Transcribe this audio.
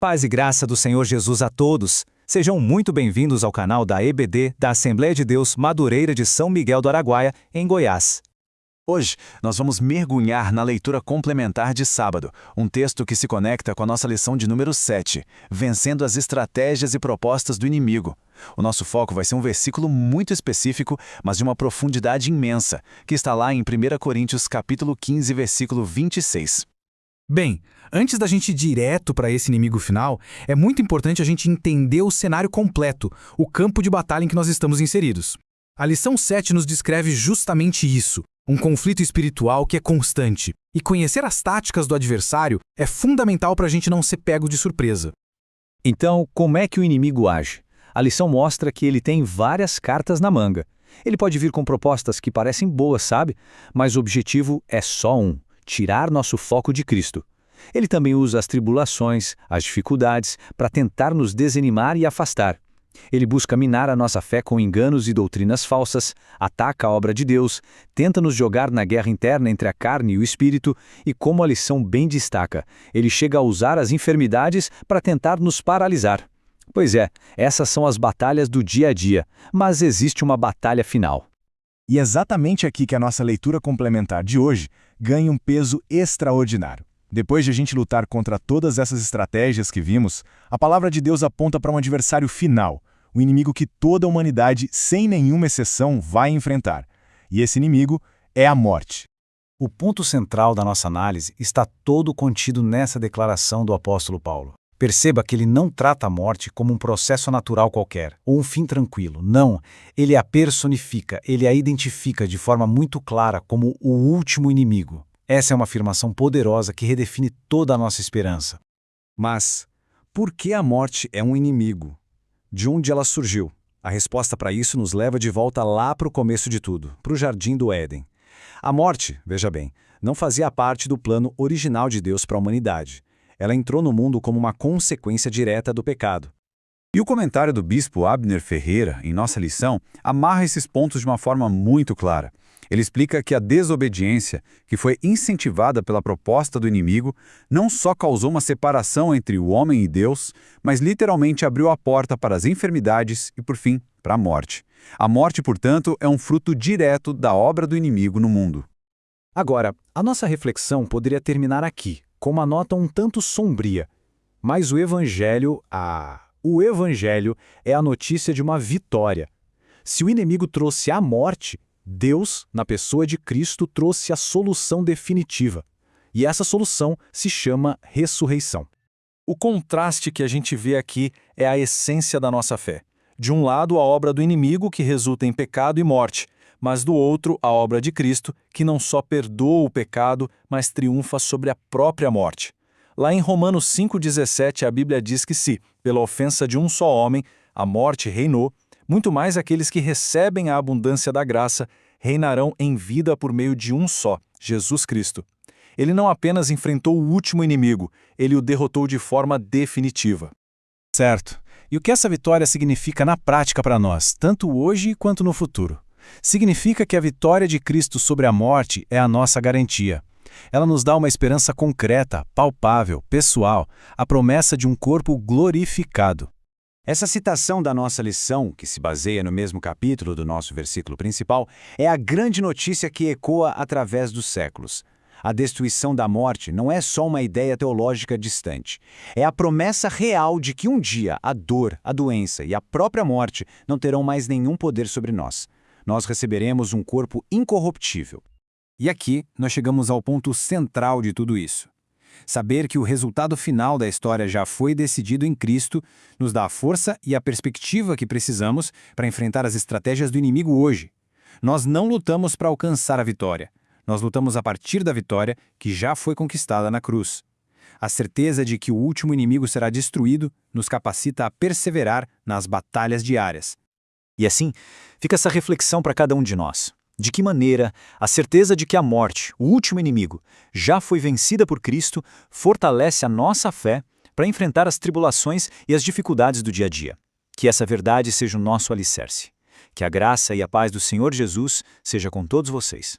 Paz e graça do Senhor Jesus a todos. Sejam muito bem-vindos ao canal da EBD da Assembleia de Deus Madureira de São Miguel do Araguaia, em Goiás. Hoje, nós vamos mergulhar na leitura complementar de sábado, um texto que se conecta com a nossa lição de número 7, Vencendo as Estratégias e Propostas do Inimigo. O nosso foco vai ser um versículo muito específico, mas de uma profundidade imensa, que está lá em 1 Coríntios capítulo 15, versículo 26. Bem, antes da gente ir direto para esse inimigo final, é muito importante a gente entender o cenário completo, o campo de batalha em que nós estamos inseridos. A lição 7 nos descreve justamente isso, um conflito espiritual que é constante. E conhecer as táticas do adversário é fundamental para a gente não ser pego de surpresa. Então, como é que o inimigo age? A lição mostra que ele tem várias cartas na manga. Ele pode vir com propostas que parecem boas, sabe? Mas o objetivo é só um: tirar nosso foco de Cristo. Ele também usa as tribulações, as dificuldades, para tentar nos desanimar e afastar. Ele busca minar a nossa fé com enganos e doutrinas falsas, ataca a obra de Deus, tenta nos jogar na guerra interna entre a carne e o espírito e, como a lição bem destaca, ele chega a usar as enfermidades para tentar nos paralisar. Pois é, essas são as batalhas do dia a dia, mas existe uma batalha final. E é exatamente aqui que a nossa leitura complementar de hoje ganha um peso extraordinário. Depois de a gente lutar contra todas essas estratégias que vimos, a palavra de Deus aponta para um adversário final, o inimigo que toda a humanidade, sem nenhuma exceção, vai enfrentar. E esse inimigo é a morte. O ponto central da nossa análise está todo contido nessa declaração do apóstolo Paulo. Perceba que ele não trata a morte como um processo natural qualquer, ou um fim tranquilo. Não, ele a personifica, ele a identifica de forma muito clara como o último inimigo. Essa é uma afirmação poderosa que redefine toda a nossa esperança. Mas, por que a morte é um inimigo? De onde ela surgiu? A resposta para isso nos leva de volta lá para o começo de tudo, para o Jardim do Éden. A morte, veja bem, não fazia parte do plano original de Deus para a humanidade. Ela entrou no mundo como uma consequência direta do pecado. E o comentário do bispo Abner Ferreira, em nossa lição, amarra esses pontos de uma forma muito clara. Ele explica que a desobediência, que foi incentivada pela proposta do inimigo, não só causou uma separação entre o homem e Deus, mas literalmente abriu a porta para as enfermidades e, por fim, para a morte. A morte, portanto, é um fruto direto da obra do inimigo no mundo. Agora, a nossa reflexão poderia terminar aqui, com uma nota um tanto sombria. Mas o Evangelho é a notícia de uma vitória. Se o inimigo trouxe a morte, Deus, na pessoa de Cristo, trouxe a solução definitiva. E essa solução se chama ressurreição. O contraste que a gente vê aqui é a essência da nossa fé. De um lado, a obra do inimigo, que resulta em pecado e morte, mas do outro, a obra de Cristo, que não só perdoa o pecado, mas triunfa sobre a própria morte. Lá em Romanos 5,17, a Bíblia diz que se, pela ofensa de um só homem, a morte reinou, muito mais aqueles que recebem a abundância da graça reinarão em vida por meio de um só, Jesus Cristo. Ele não apenas enfrentou o último inimigo, ele o derrotou de forma definitiva. Certo. E o que essa vitória significa na prática para nós, tanto hoje quanto no futuro? Significa que a vitória de Cristo sobre a morte é a nossa garantia. Ela nos dá uma esperança concreta, palpável, pessoal, a promessa de um corpo glorificado. Essa citação da nossa lição, que se baseia no mesmo capítulo do nosso versículo principal, é a grande notícia que ecoa através dos séculos. A destruição da morte não é só uma ideia teológica distante. É a promessa real de que um dia a dor, a doença e a própria morte não terão mais nenhum poder sobre nós. Nós receberemos um corpo incorruptível. E aqui nós chegamos ao ponto central de tudo isso. Saber que o resultado final da história já foi decidido em Cristo nos dá a força e a perspectiva que precisamos para enfrentar as estratégias do inimigo hoje. Nós não lutamos para alcançar a vitória. Nós lutamos a partir da vitória que já foi conquistada na cruz. A certeza de que o último inimigo será destruído nos capacita a perseverar nas batalhas diárias. E assim, fica essa reflexão para cada um de nós. De que maneira a certeza de que a morte, o último inimigo, já foi vencida por Cristo, fortalece a nossa fé para enfrentar as tribulações e as dificuldades do dia a dia. Que essa verdade seja o nosso alicerce. Que a graça e a paz do Senhor Jesus seja com todos vocês.